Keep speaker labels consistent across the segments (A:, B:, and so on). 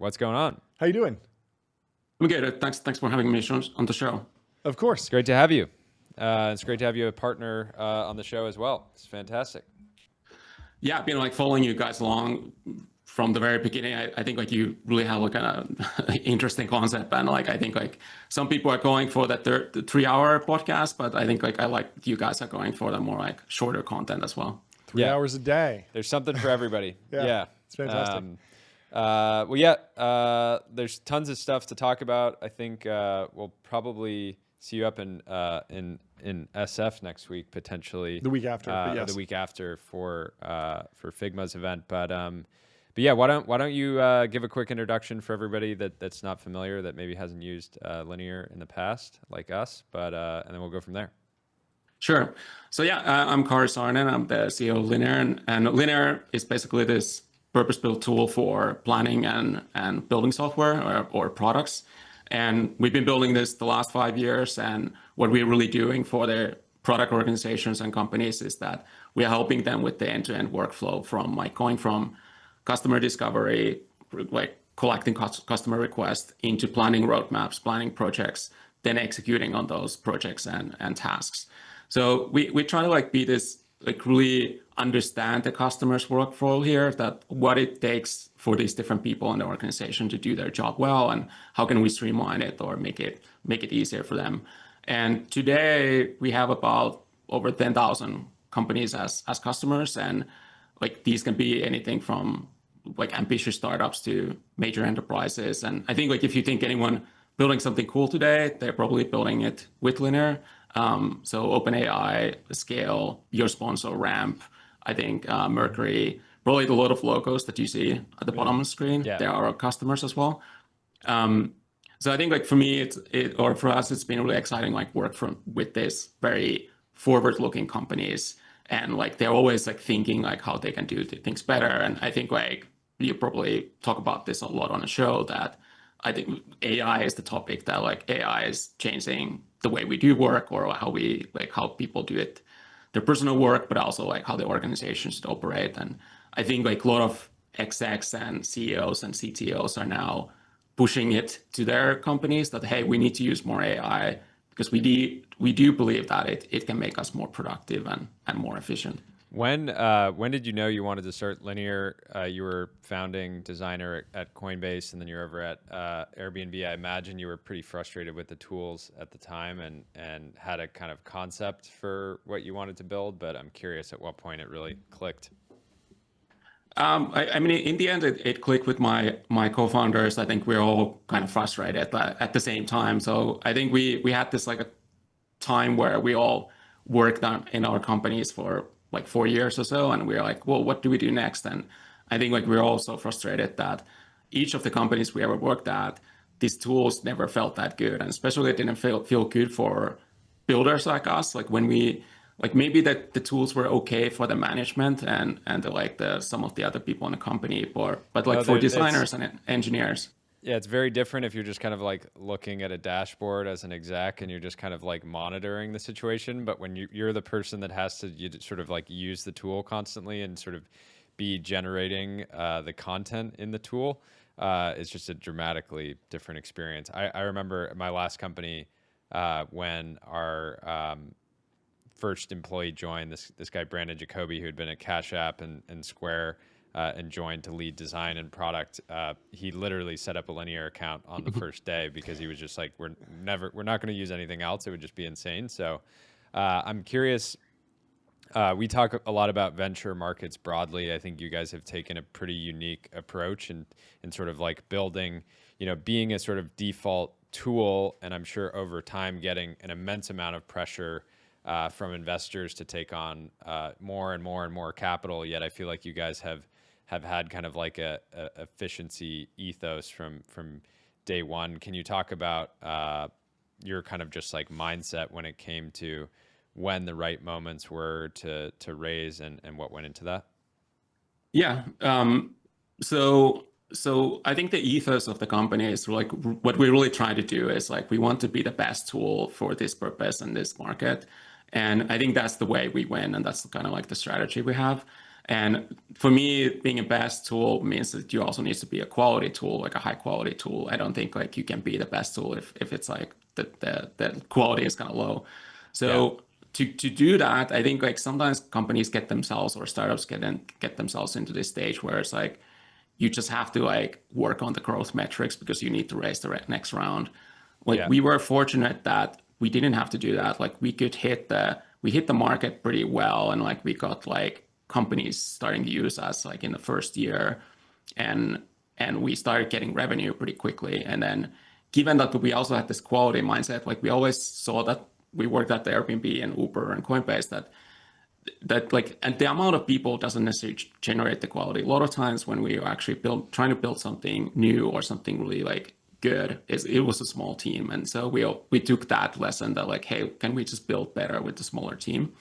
A: What's going on?
B: How you doing?
C: I'm good. Thanks for having me on the show.
B: Of course.
A: It's great to have you. It's great to have you a partner on the show as well. It's fantastic.
C: Yeah, I've been following you guys along from the very beginning. I think you really have an interesting concept, and I think some people are going for the 3-hour podcast, but I think I like you guys are going for the more shorter content as well.
B: 3 hours a day.
A: There's something for everybody. Yeah.
B: It's fantastic.
A: There's tons of stuff to talk about. I think we'll probably see you up in SF next week, potentially.
B: The week after,
A: The week after for Figma's event. But yeah, why don't you give a quick introduction for everybody that's not familiar, that maybe hasn't used Linear in the past, like us, and then we'll go from there.
C: Sure. So yeah, I'm Karri Saarinen. I'm the CEO of Linear, and Linear is basically this purpose-built tool for planning and building software or products. And we've been building this the last 5 years. And what we're really doing for the product organizations and companies is that we are helping them with the end-to-end workflow from going from customer discovery, collecting customer requests, into planning roadmaps, planning projects, then executing on those projects and tasks. So we try to be this really understand the customer's workflow here, that what it takes for these different people in the organization to do their job well, and how can we streamline it or make it easier for them. And today we have about over 10,000 companies as customers, and these can be anything from ambitious startups to major enterprises. And I think if you think anyone building something cool today, they're probably building it with Linear. So OpenAI, Scale, your sponsor, Ramp, I think Mercury, probably a lot of logos that you see at the bottom of the screen.
A: Yeah.
C: They are our customers as well. So I think for me, for us, it's been really exciting, work with this very forward-looking companies, and they're always thinking how they can do things better. And I think you probably talk about this a lot on the show, that I think AI is the topic, that AI is changing the way we do work, or how we how people do it, their personal work, but also how the organizations operate. And I think a lot of execs and CEOs and CTOs are now pushing it to their companies that, hey, we need to use more AI, because we do believe that it can make us more productive and more efficient.
A: When did you know you wanted to start Linear? You were founding designer at Coinbase, and then you're over at Airbnb. I imagine you were pretty frustrated with the tools at the time, and had a kind of concept for what you wanted to build. But I'm curious at what point it really clicked.
C: I mean, in the end, it clicked with my co-founders. I think we're all kind of frustrated at the same time. So I think we had this a time where we all worked in our companies for 4 years or so, and we're well, what do we do next? And I think we're also frustrated that each of the companies we ever worked at, these tools never felt that good, and especially it didn't feel good for builders like us. When we maybe that the tools were okay for the management and some of the other people in the company, but for designers and engineers.
A: Yeah, it's very different if you're just kind of looking at a dashboard as an exec, and you're just kind of monitoring the situation. But when you're the person that has to sort of use the tool constantly and sort of be generating the content in the tool, it's just a dramatically different experience. I remember my last company, when our first employee joined, this guy Brandon Jacoby, who had been at Cash App and Square, and joined to lead design and product. He literally set up a Linear account on the first day, because he was just we're not going to use anything else. It would just be insane. So I'm curious. We talk a lot about venture markets broadly. I think you guys have taken a pretty unique approach in sort of building, being a sort of default tool, and I'm sure over time getting an immense amount of pressure from investors to take on more and more and more capital. Yet I feel like you guys have had kind of a efficiency ethos from day one. Can you talk about your kind of just mindset when it came to when the right moments were to raise, and what went into that?
C: Yeah. So I think the ethos of the company is what we really try to do is we want to be the best tool for this purpose in this market. And I think that's the way we win, and that's kind of the strategy we have. And for me, being a best tool means that you also need to be a quality tool, like a high quality tool. I don't think like you can be the best tool if it's like the quality is kind of low.
A: Yeah.
C: So to do that, I think like sometimes companies get themselves or startups get themselves into this stage where it's like you just have to like work on the growth metrics because you need to raise the next round. Like
A: Yeah.
C: we were fortunate that we didn't have to do that. Like we hit the market pretty well, and like we got like companies starting to use us like in the first year, and we started getting revenue pretty quickly. And then given that we also had this quality mindset, like we always saw that we worked at the Airbnb and Uber and Coinbase that like, and the amount of people doesn't necessarily generate the quality. A lot of times when we are actually trying to build something new or something really like good, it was a small team. And so we took that lesson that like, hey, can we just build better with the smaller team?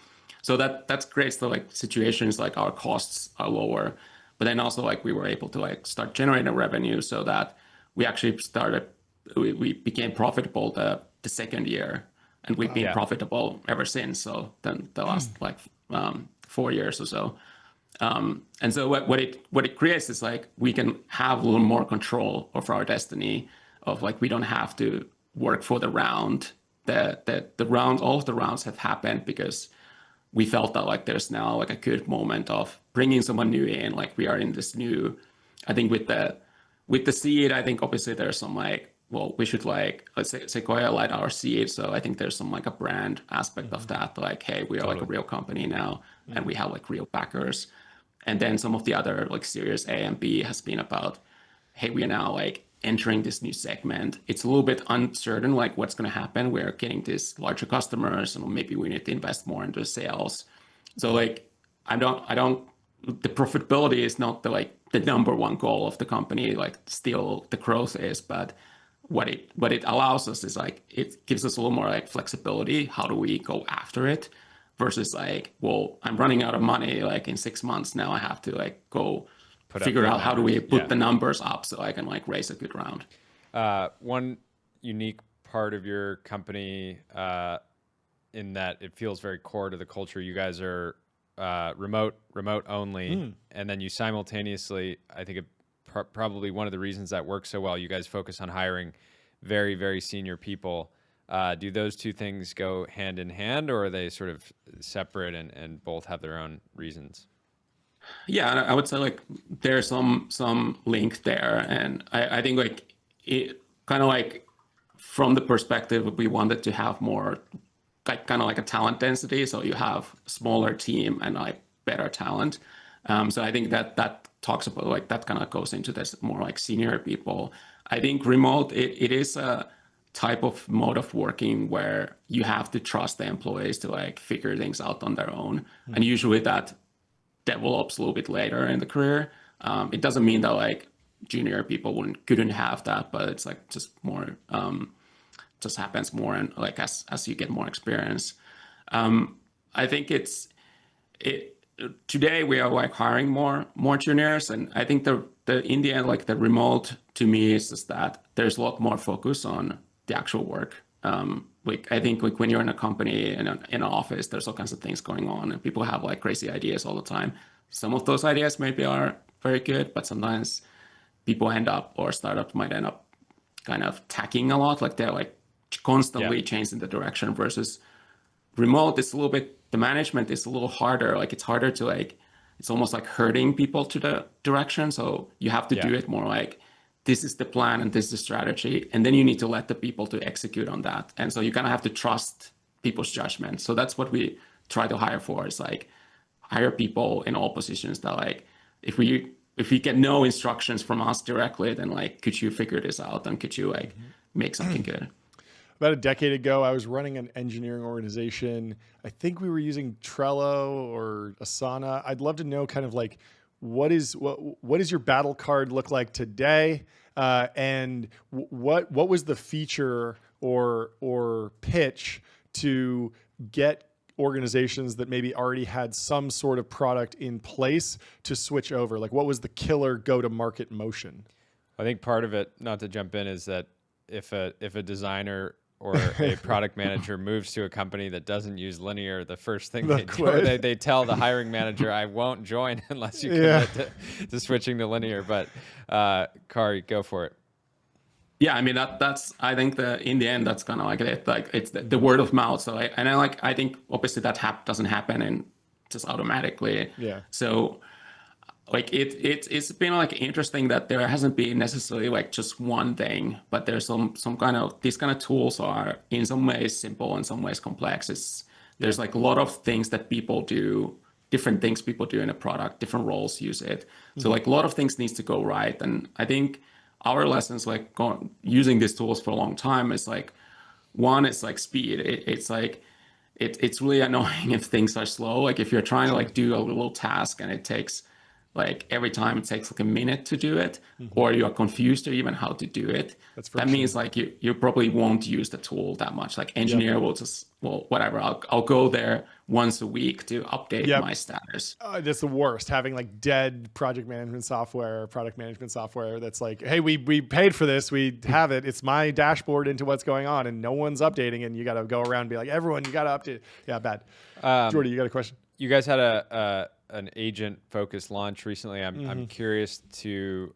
C: So that's great. So like situations like our costs are lower, but then also like we were able to like start generating revenue so that we actually we became profitable the second year, and we've been
A: Yeah.
C: profitable ever since. So then the last like 4 years or so. And so what it creates is like we can have a little more control of our destiny. Of like we don't have to work for the round. The round, all of the rounds have happened because we felt that like there's now like a good moment of bringing someone new in. Like we are in this new, I think with the seed, I think obviously there's some like, well, we should like, let's say Sequoia light our seed. So I think there's some like a brand aspect of that. Like, hey, we are like a real company now, and we have like real backers. And then some of the other like Series A and B has been about, hey, we are now like entering this new segment. It's a little bit uncertain like what's going to happen. We're getting these larger customers, and maybe we need to invest more into sales. So like I don't the profitability is not the number one goal of the company. Like still the growth is, but what it allows us is like it gives us a little more like flexibility. How do we go after it? Versus like, well, I'm running out of money like in 6 months now. I have to like go
A: Put up
C: figure
A: good
C: out how do we
A: numbers.
C: put
A: Yeah.
C: the numbers up so I can like raise a good round.
A: One unique part of your company, in that it feels very core to the culture. You guys are remote only, and then you simultaneously, I think probably one of the reasons that works so well, you guys focus on hiring very, very senior people. Do those two things go hand in hand, or are they sort of separate and both have their own reasons?
C: Yeah, I would say like there's some link there, and I think like it kind of like from the perspective we wanted to have more like kind of like a talent density, so you have smaller team and like better talent. So I think that talks about like that kind of goes into this more like senior people. I think remote it is a type of mode of working where you have to trust the employees to like figure things out on their own, and usually that develops a little bit later in the career. It doesn't mean that like junior people couldn't have that, but it's like just more just happens more and like as you get more experience. I think it today we are like hiring more juniors, and I think the in the end like the remote to me is just that there's a lot more focus on the actual work. Like I think like when you're in a company and in an office, there's all kinds of things going on, and people have like crazy ideas all the time. Some of those ideas maybe are very good, but sometimes people end up or startups might end up kind of tacking a lot, like they're like constantly changing the direction. Versus remote, it's a little bit the management is a little harder. Like it's harder to like it's almost like herding people to the direction. So you have to do it more like this is the plan and this is the strategy, and then you need to let the people to execute on that. And so you kind of have to trust people's judgment. So that's what we try to hire for. Is like hire people in all positions that like if we get no instructions from us directly, then like could you figure this out and could you like make something good?
B: About a decade ago, I was running an engineering organization. I think we were using Trello or Asana. I'd love to know kind of like what does your battle card look like today, and what was the feature or pitch to get organizations that maybe already had some sort of product in place to switch over? Like what was the killer go-to-market motion?
A: I think part of it, not to jump in, is that if a designer or a product manager moves to a company that doesn't use linear, the first thing
B: They'll
A: they do,
B: quit.
A: they tell the hiring manager, I won't join unless you
B: Yeah.
A: commit to switching to linear. But Karri, go for it.
C: Yeah, I mean that's I think in the end that's kind of like it. Like it's the word of mouth. So I think obviously that doesn't happen and just automatically.
B: Yeah.
C: So like it's been like interesting that there hasn't been necessarily like just one thing, but there's some kind of these kind of tools are in some ways simple, in some ways complex. There's like a lot of things that people do, different things people do in a product, different roles use it. So like a lot of things needs to go right. And I think our lessons like using these tools for a long time is like one is like speed. It's like it's really annoying if things are slow. Like if you're trying to like do a little task and it takes like every time it takes like a minute to do it, or you're confused or even how to do it.
B: That's
C: that means like you probably won't use the tool that much. Like engineer will just, well, whatever, I'll go there once a week to update my status.
B: That's the worst, having like dead project management software, product management software that's like, hey, we paid for this, we have it, it's my dashboard into what's going on, and no one's updating, and you got to go around and be like, everyone, you got to update. Yeah, bad. Jordy, you got a question?
A: You guys had an agent focused launch recently. I'm curious to,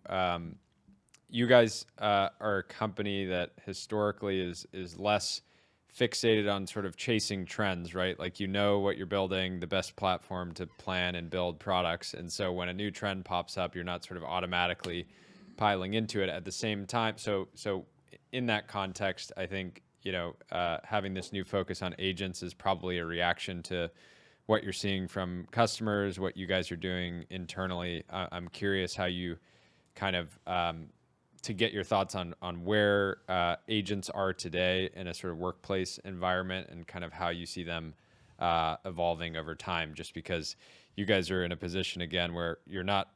A: you guys are a company that historically is less fixated on sort of chasing trends, right? Like, you know what you're building, the best platform to plan and build products. And so when a new trend pops up, you're not sort of automatically piling into it at the same time. So in that context, I think, having this new focus on agents is probably a reaction to what you're seeing from customers, what you guys are doing internally. I'm curious how you kind of, to get your thoughts on where agents are today in a sort of workplace environment, and kind of how you see them evolving over time, just because you guys are in a position again where you're not,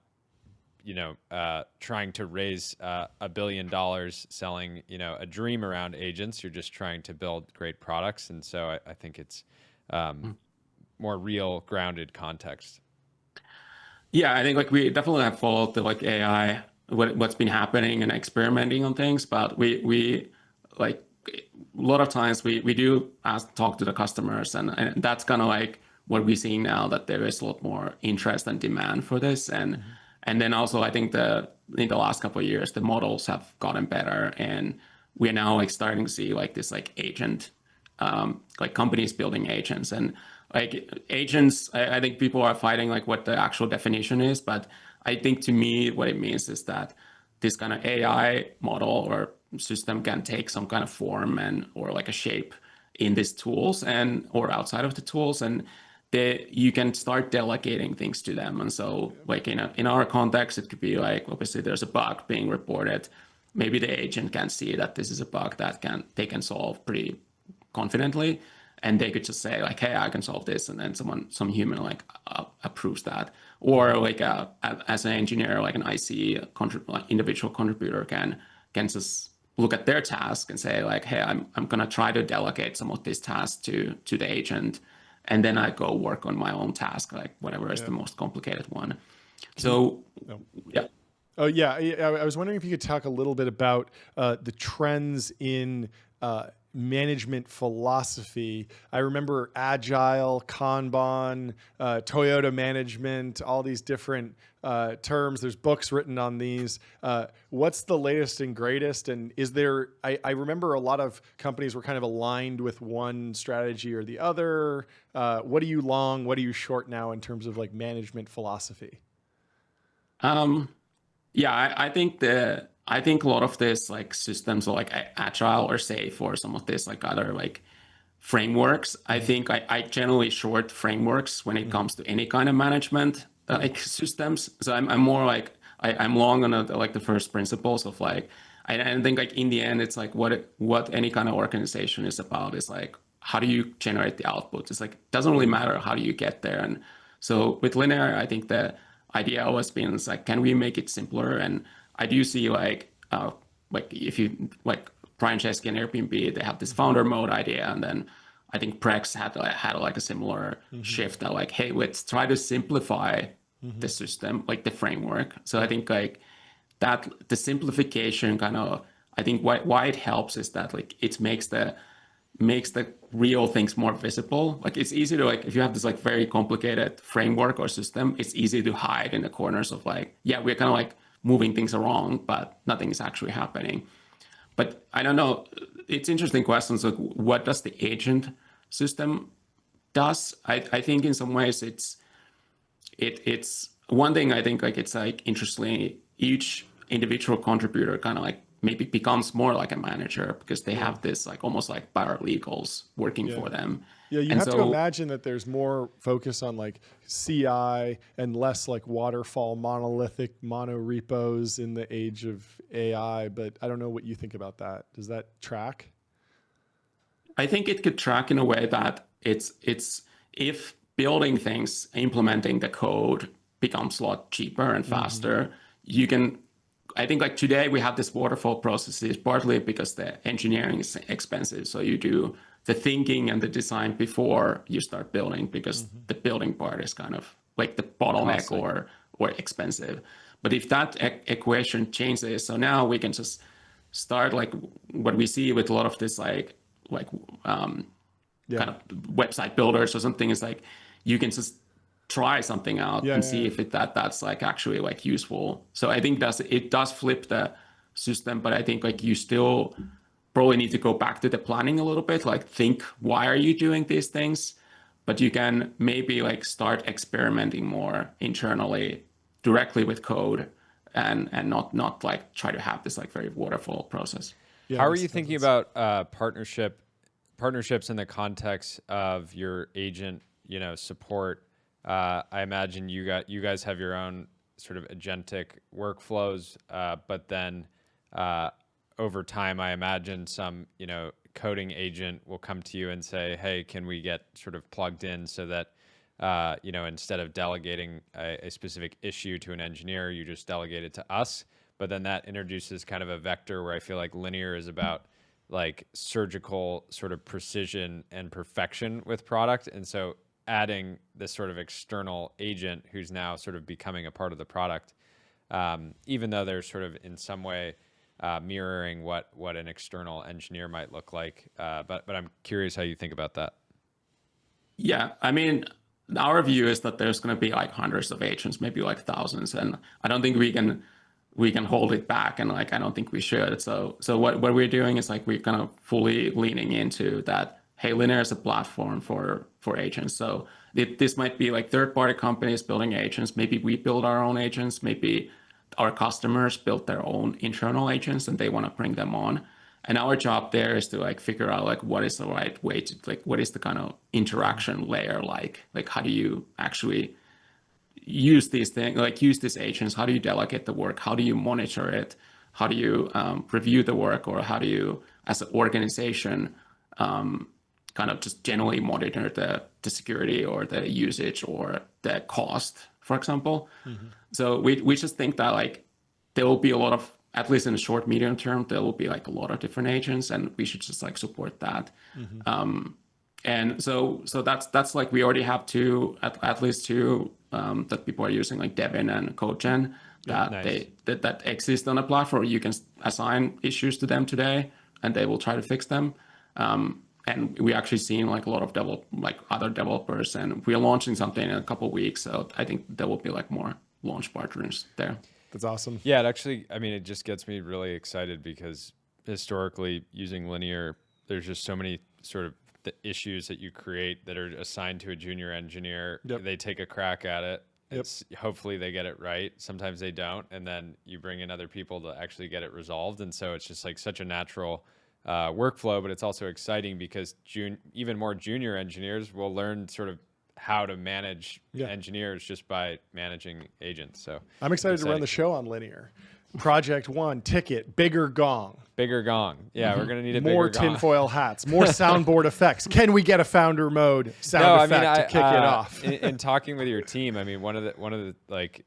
A: trying to raise $1 billion selling, a dream around agents. You're just trying to build great products. And so I think it's more real, grounded context.
C: Yeah, I think like we definitely have followed the like AI, what's been happening and experimenting on things, but we like a lot of times we do talk to the customers, and that's kind of like what we're seeing now, that there is a lot more interest and demand for this, and then also I think in the last couple of years the models have gotten better, and we're now like starting to see like this like agent, like companies building agents. And like agents, I think people are fighting like what the actual definition is, but I think to me what it means is that this kind of AI model or system can take some kind of form or like a shape in these tools or outside of the tools, and you can start delegating things to them. And so like in our context, it could be like, obviously there's a bug being reported. Maybe the agent can see that this is a bug that they can solve pretty confidently, and they could just say like, hey, I can solve this, and then some human like approves that. Or like as an engineer, like an IC individual contributor can just look at their task and say like, hey, I'm gonna try to delegate some of these tasks to the agent, and then I go work on my own task, like whatever is the most complicated one. So yeah.
B: Oh yeah, I was wondering if you could talk a little bit about the trends in management philosophy. I remember Agile, Kanban, Toyota management, all these different terms. There's books written on these. What's the latest and greatest? And is there, I remember a lot of companies were kind of aligned with one strategy or the other. What are you long? What are you short now in terms of like management philosophy?
C: Yeah, I think a lot of this like systems or like agile or safe or some of this like other like frameworks. I think I generally short frameworks when it comes to any kind of management like systems. So I'm more like I'm long on like the first principles of like I think like in the end it's like what any kind of organization is about is like, how do you generate the output? It's like it doesn't really matter how do you get there. And so with linear, I think the idea always been is like, can we make it simpler? And I do see like if you like Brian Chesky and Airbnb, they have this founder mode idea, and then I think Prex had like a similar shift that like, hey, let's try to simplify the system, like the framework. So I think like that the simplification kind of, I think why it helps is that like it makes the makes the real things more visible. Like it's easy to like if you have this like very complicated framework or system, it's easy to hide in the corners of like, yeah, we're kind of like moving things along, but nothing is actually happening. But I don't know. It's interesting questions like what does the agent system does? I think in some ways it's one thing. I think like it's like interestingly each individual contributor kind of like maybe becomes more like a manager because they have this like almost like paralegals working for them.
B: Yeah, you
C: And
B: have to
C: so
B: imagine that there's more focus on like CI and less like waterfall monolithic mono repos in the age of AI. But I don't know what you think about that. Does that track?
C: I think it could track in a way that it's if building things, implementing the code becomes a lot cheaper and faster, you can. I think like today we have this waterfall processes partly because the engineering is expensive. So you do the thinking and the design before you start building because the building part is kind of like the bottleneck
A: Costly.
C: or expensive. But if that equation changes, so now we can just start like what we see with a lot of this like kind of website builders or something is like you can just try something out and see if that's like actually like useful. So I think it does flip the system, but I think like you still probably need to go back to the planning a little bit, like think why are you doing these things, but you can maybe like start experimenting more internally directly with code and not like try to have this like very waterfall process.
B: Yeah,
A: How are
B: makes
A: you
B: total
A: thinking
B: sense.
A: about partnerships in the context of your agent, support? I imagine you guys have your own sort of agentic workflows, but then over time, I imagine some coding agent will come to you and say, "Hey, can we get sort of plugged in so that instead of delegating a specific issue to an engineer, you just delegate it to us." But then that introduces kind of a vector where I feel like linear is about like surgical sort of precision and perfection with product. And so adding this sort of external agent who's now sort of becoming a part of the product, even though they're sort of in some way mirroring what an external engineer might look like. But I'm curious how you think about that.
C: Yeah, I mean, our view is that there's going to be like hundreds of agents, maybe like thousands, and I don't think we can hold it back, and like I don't think we should. So what we're doing is like we're kind of fully leaning into that. Hey, Linear is a platform for agents. So this might be like third-party companies building agents. Maybe we build our own agents. Maybe our customers build their own internal agents and they want to bring them on. And our job there is to like figure out like what is the right way to like what is the kind of interaction layer like how do you actually use these things like use these agents, how do you delegate the work, how do you monitor it, how do you review the work, or how do you as an organization kind of just generally monitor the security or the usage or the cost, for example. So we just think that like there will be a lot of, at least in the short medium term, there will be like a lot of different agents, and we should just like support that. And so that's like we already have at least two that people are using, like Devin and CodeGen, that
A: Nice.
C: that exist on a platform. You can assign issues to them today, and they will try to fix them. And we actually seen like a lot of other developers, and we're launching something in a couple of weeks. So I think there will be like more launch partners there.
B: That's awesome.
A: Yeah, it actually, I mean, it just gets me really excited because historically using linear, there's just so many sort of the issues that you create that are assigned to a junior engineer.
B: Yep.
A: They take a crack at it. It's hopefully they get it right. Sometimes they don't. And then you bring in other people to actually get it resolved. And so it's just like such a natural workflow, but it's also exciting because even more junior engineers will learn sort of how to manage engineers just by managing agents. So
B: I'm excited to run the show on linear. Project 1, ticket, bigger gong.
A: Bigger gong. Yeah, we're gonna need a
B: More
A: bigger gong.
B: tinfoil hats, more soundboard effects. Can we get a founder mode sound effect to kick it off?
A: in talking with your team, I mean, one of the like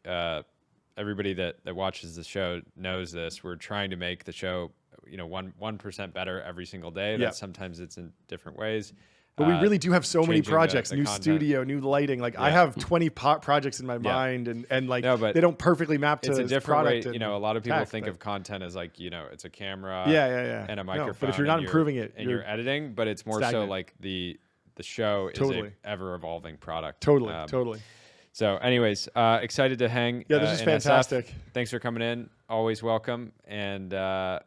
A: everybody that watches the show knows this. We're trying to make the show 1% better every single day. That sometimes it's in different ways.
B: But we really do have so many
A: changing
B: projects,
A: the
B: new
A: content.
B: studio, new lighting. Like I have 20 projects in my mind and like
A: No, but
B: they don't perfectly map to
A: it's a different way.
B: product
A: You know, a lot of people
B: tech,
A: think
B: but-
A: of content as like, you know, it's a camera
B: yeah.
A: and a
B: No,
A: microphone.
B: but if you're not
A: and
B: improving it,
A: and you're editing, but it's more so
B: stagnant.
A: like the show is
B: Totally.
A: a ever evolving product.
B: Totally.
A: So anyways, excited to hang.
B: Yeah, this is
A: in SF.
B: fantastic.
A: Thanks for coming in. Always welcome. And yeah,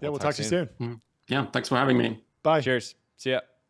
B: We'll talk to you soon.
C: Yeah, thanks for having me.
B: Bye.
A: Cheers. See ya.